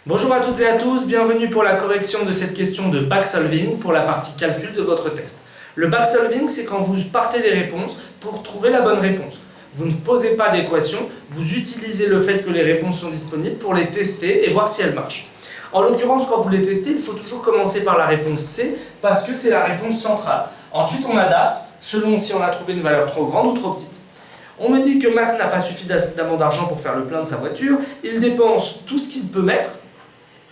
Bonjour à toutes et à tous, bienvenue pour la correction de cette question de backsolving pour la partie calcul de votre test. Le backsolving, c'est quand vous partez des réponses pour trouver la bonne réponse. Vous ne posez pas d'équation, vous utilisez le fait que les réponses sont disponibles pour les tester et voir si elles marchent. En l'occurrence, quand vous les testez, il faut toujours commencer par la réponse C parce que c'est la réponse centrale. Ensuite, on adapte selon si on a trouvé une valeur trop grande ou trop petite. On me dit que Max n'a pas suffisamment d'argent pour faire le plein de sa voiture, il dépense tout ce qu'il peut mettre.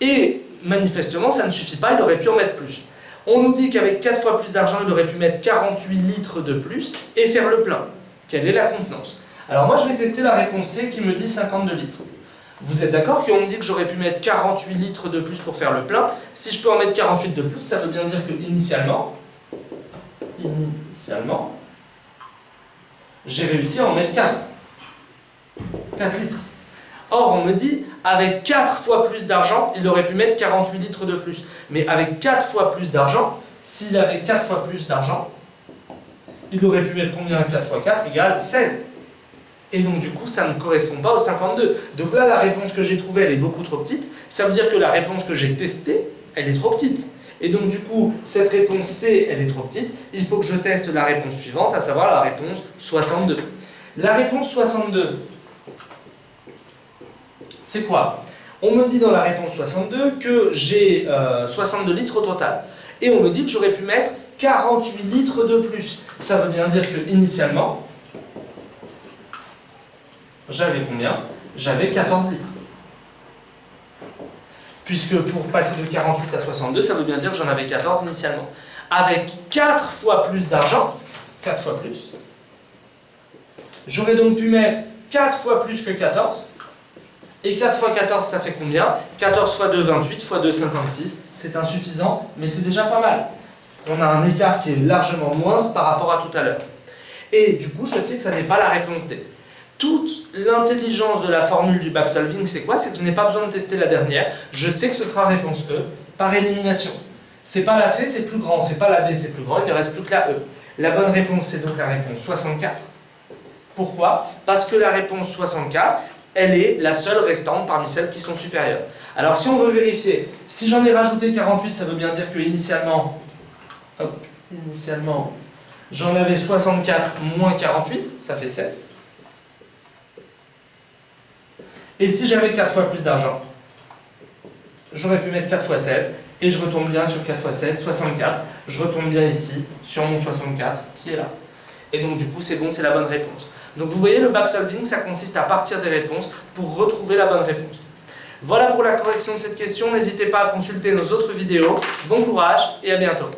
Et manifestement, ça ne suffit pas, il aurait pu en mettre plus. On nous dit qu'avec 4 fois plus d'argent, il aurait pu mettre 48 litres de plus et faire le plein. Quelle est la contenance? Alors moi, je vais tester la réponse C qui me dit 52 litres. Vous êtes d'accord qu'on me dit que j'aurais pu mettre 48 litres de plus pour faire le plein? Si je peux en mettre 48 de plus, ça veut bien dire que initialement, j'ai réussi à en mettre 4. 4 litres. Or, on me dit, avec 4 fois plus d'argent, il aurait pu mettre 48 litres de plus. Mais avec 4 fois plus d'argent, s'il avait 4 fois plus d'argent, il aurait pu mettre combien? 4 fois 4 égale 16. Et donc, du coup, ça ne correspond pas au 52. Donc là, la réponse que j'ai trouvée, elle est beaucoup trop petite. Ça veut dire que la réponse que j'ai testée, elle est trop petite. Et donc, du coup, cette réponse C, elle est trop petite. Il faut que je teste la réponse suivante, à savoir la réponse 62. La réponse 62... c'est quoi? On me dit dans la réponse 62 que j'ai 62 litres au total. Et on me dit que j'aurais pu mettre 48 litres de plus. Ça veut bien dire que initialement, j'avais combien? J'avais 14 litres. Puisque pour passer de 48 à 62, ça veut bien dire que j'en avais 14 initialement. Avec 4 fois plus d'argent, 4 fois plus, j'aurais donc pu mettre 4 fois plus que 14. Et 4 fois 14, ça fait combien? 14 fois 2, 28, fois 2, 56. C'est insuffisant, mais c'est déjà pas mal. On a un écart qui est largement moindre par rapport à tout à l'heure. Et du coup, je sais que ça n'est pas la réponse D. Toute l'intelligence de la formule du backsolving, c'est quoi? C'est que je n'ai pas besoin de tester la dernière. Je sais que ce sera réponse E, par élimination. C'est pas la C, c'est plus grand. C'est pas la D, c'est plus grand. Il ne reste plus que la E. La bonne réponse, c'est donc la réponse 64. Pourquoi? Parce que la réponse 64... elle est la seule restante parmi celles qui sont supérieures. Alors si on veut vérifier, si j'en ai rajouté 48, ça veut bien dire que initialement, j'en avais 64 moins 48, ça fait 16. Et si j'avais 4 fois plus d'argent, j'aurais pu mettre 4 fois 16, et je retombe bien sur 4 fois 16, 64. Je retombe bien ici, sur mon 64, qui est là. Et donc du coup, c'est bon, c'est la bonne réponse. Donc vous voyez, le backsolving, ça consiste à partir des réponses pour retrouver la bonne réponse. Voilà pour la correction de cette question. N'hésitez pas à consulter nos autres vidéos. Bon courage et à bientôt.